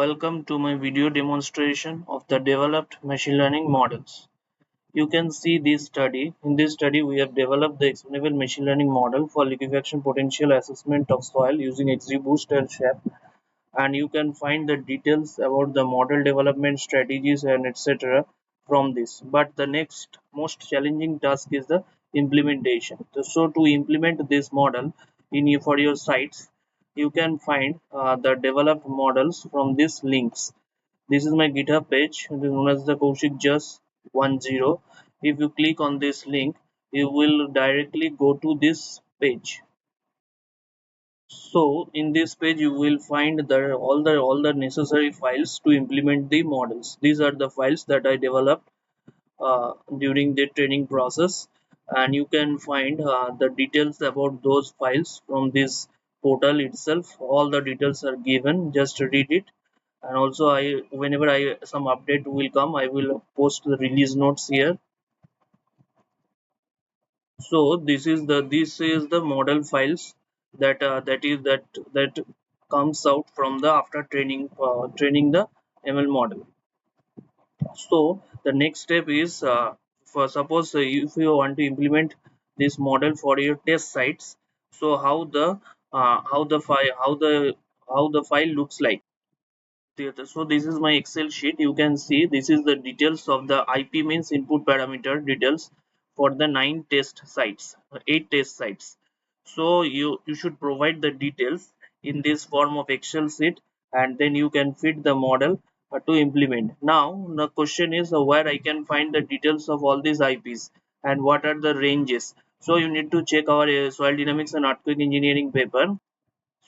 welcome to my video demonstration of the developed machine learning models. You can see this study. In this study, we have developed the explainable machine learning model for liquefaction potential assessment of soil using XGBoost and SHAP. And you can find the details about the model development strategies and etc. from this. But the next most challenging task is the implementation. So to implement this model for your sites, you can find the developed models from these links. This is my GitHub page. It is known as the Kaushik Jas 10. If you click on this link, you will directly go to this page. So in this page you will find all the necessary files to implement the models. These are the files that I developed during the training process, and you can find the details about those files from this portal itself. All the details are given, just read it. And also whenever I some update will come, I will post the release notes here. So this is the model files that comes out from the after training the ML model. So the next step is, for suppose if you want to implement this model for your test sites, so how the file looks like. So this is my Excel sheet. You can see this is the details of the IP, means input parameter details, for the 8 test sites. So you should provide the details in this form of Excel sheet, and then you can fit the model to implement. Now the question is, where I can find the details of all these IPs and what are the ranges. So you need to check our soil dynamics and earthquake engineering paper.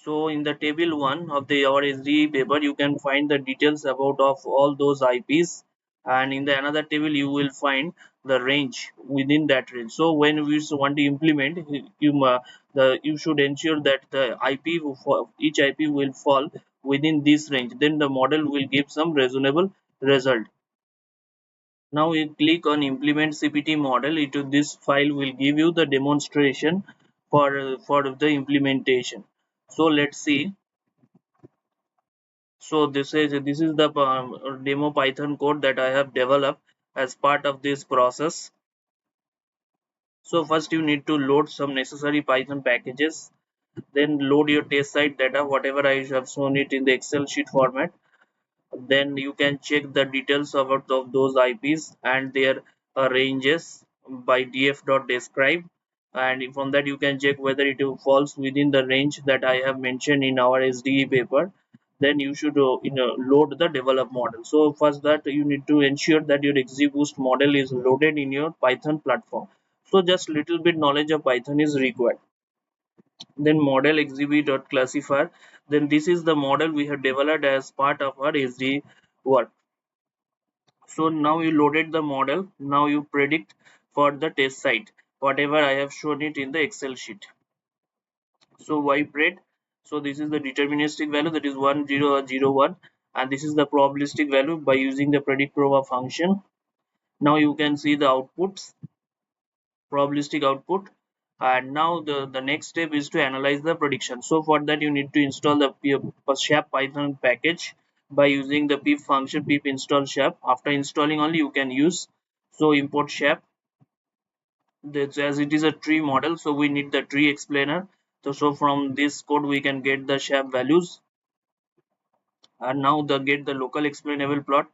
So in the table 1 of the our SDE paper, you can find the details about of all those IPs, and in the another table you will find the range within that range. So when we want to implement, you should ensure that the IP for each IP will fall within this range. Then the model will give some reasonable result. Now you click on implement CPT model. Into this file will give you the demonstration for the implementation. So let's see. So this is the demo Python code that I have developed as part of this process. So first you need to load some necessary Python packages, then load your test site data, whatever I have shown it in the Excel sheet format. Then you can check the details of those IPs and their ranges by df.describe, and from that you can check whether it falls within the range that I have mentioned in our SDE paper. Then you should load the develop model. So first that you need to ensure that your XGBoost model is loaded in your Python platform. So just little bit knowledge of Python is required. Then model xgb.classifier. Then this is the model we have developed as part of our SDE work. So now you loaded the model. Now you predict for the test site whatever I have shown it in the Excel sheet. So y-pred, so this is the deterministic value, that is 1001, and this is the probabilistic value by using the predict proba function. Now you can see the outputs, probabilistic output. And now the next step is to analyze the prediction. So for that you need to install the SHAP Python package by using the pip function, pip install SHAP. After installing only you can use. So import SHAP. That's, as it is a tree model, so we need the tree explainer. So from this code we can get the SHAP values. And now the get the local explainable plot.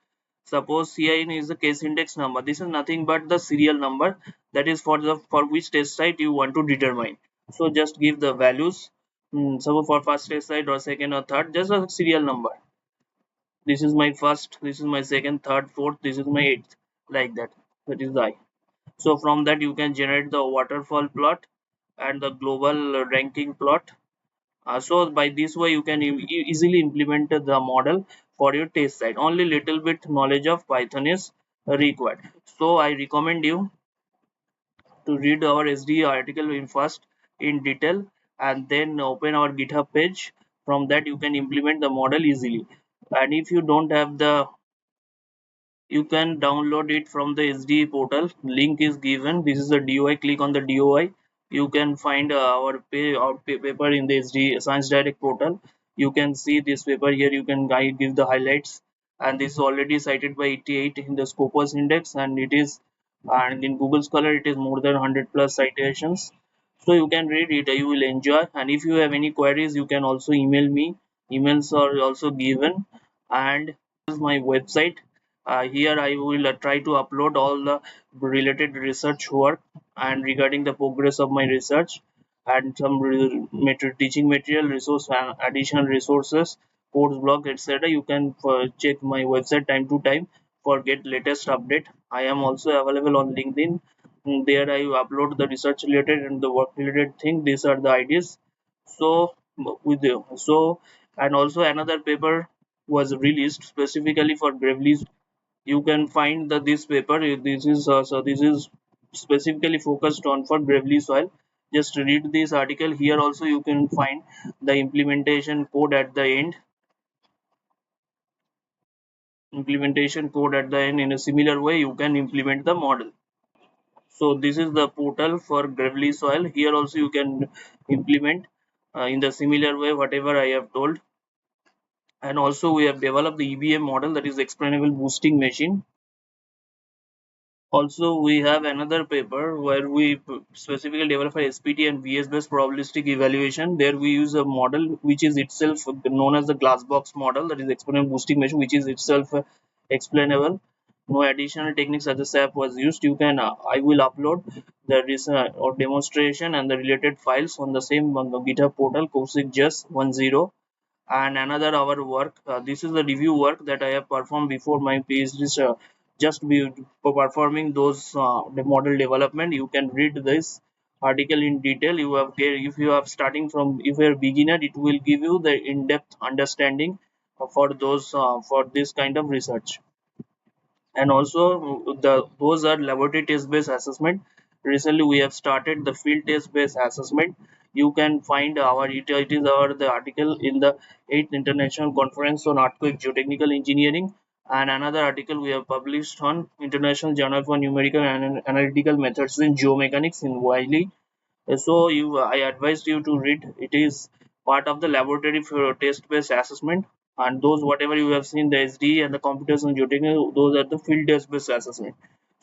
Suppose CIN is the case index number. This is nothing but the serial number, that is for which test site you want to determine. So just give the values. Suppose for first test site or second or third, just a serial number. This is my first, this is my second, third, fourth, this is my eighth, like that. That is the I. So from that you can generate the waterfall plot and the global ranking plot. So by this way you can easily implement the model for your test site. Only little bit knowledge of Python is required. So I recommend you to read our SDE article in first in detail, and then open our GitHub page. From that you can implement the model easily. And if you don't have the, you can download it from the SDE portal. Link is given. This is the DOI. Click on the DOI. You can find our paper in the SDE Science Direct portal. You can see this paper here, you can give the highlights, and this is already cited by 88 in the Scopus index, and it is, and in Google Scholar it is more than 100 plus citations. So you can read it, you will enjoy, and if you have any queries you can also email me. Emails are also given, and this is my website. Here I will try to upload all the related research work and regarding the progress of my research, and some teaching material, resource, additional resources, course blog, etc. You can check my website time to time for get latest update. I am also available on LinkedIn. There I upload the research related and the work related thing. These are the ideas. So with you. So, and also another paper was released specifically for Gravely. You can find that this paper, this is specifically focused on for Gravely soil. Just read this article. Here also you can find the implementation code at the end. Implementation code at the end. In a similar way you can implement the model. So this is the portal for Gravely soil. Here also you can implement in the similar way whatever I have told. And also we have developed the EBM model, that is explainable boosting machine. Also, we have another paper where we specifically develop a SPT and VS based probabilistic evaluation. There we use a model which is itself known as the glass box model, that is exponential boosting measure, which is itself explainable. No additional techniques such as SAP was used. You can I will upload the research or demonstration and the related files on the same on the GitHub portal Kaushik Jas 10, and another our work. This is the review work that I have performed before my PhD. Just be for performing those the model development. You can read this article in detail. You have if you are starting from, if you are beginner, it will give you the in-depth understanding for those for this kind of research. And also the those are laboratory test based assessment. Recently we have started the field test based assessment. You can find our it is our the article in the 8th international conference on earthquake geotechnical engineering, and another article we have published on international journal for numerical and analytical methods in geomechanics in Wiley. So I advised you to read. It is part of the laboratory for test-based assessment, and those whatever you have seen the SD and the computers and geotechnical, those are the field test-based assessment.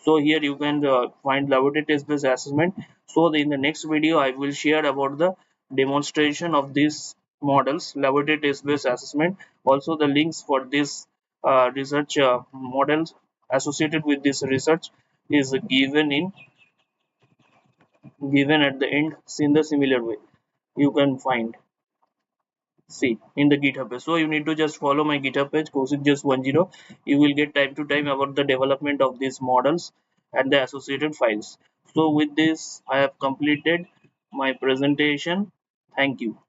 So here you can find laboratory test-based assessment. So in the next video, I will share about the demonstration of these models, laboratory test-based assessment. Also the links for this research models associated with this research is given at the end in the similar way. You can find, see in the GitHub page. So you need to just follow my GitHub page Kaushik Jas 10. You will get time to time about the development of these models and the associated files. So with this I have completed my presentation. Thank you.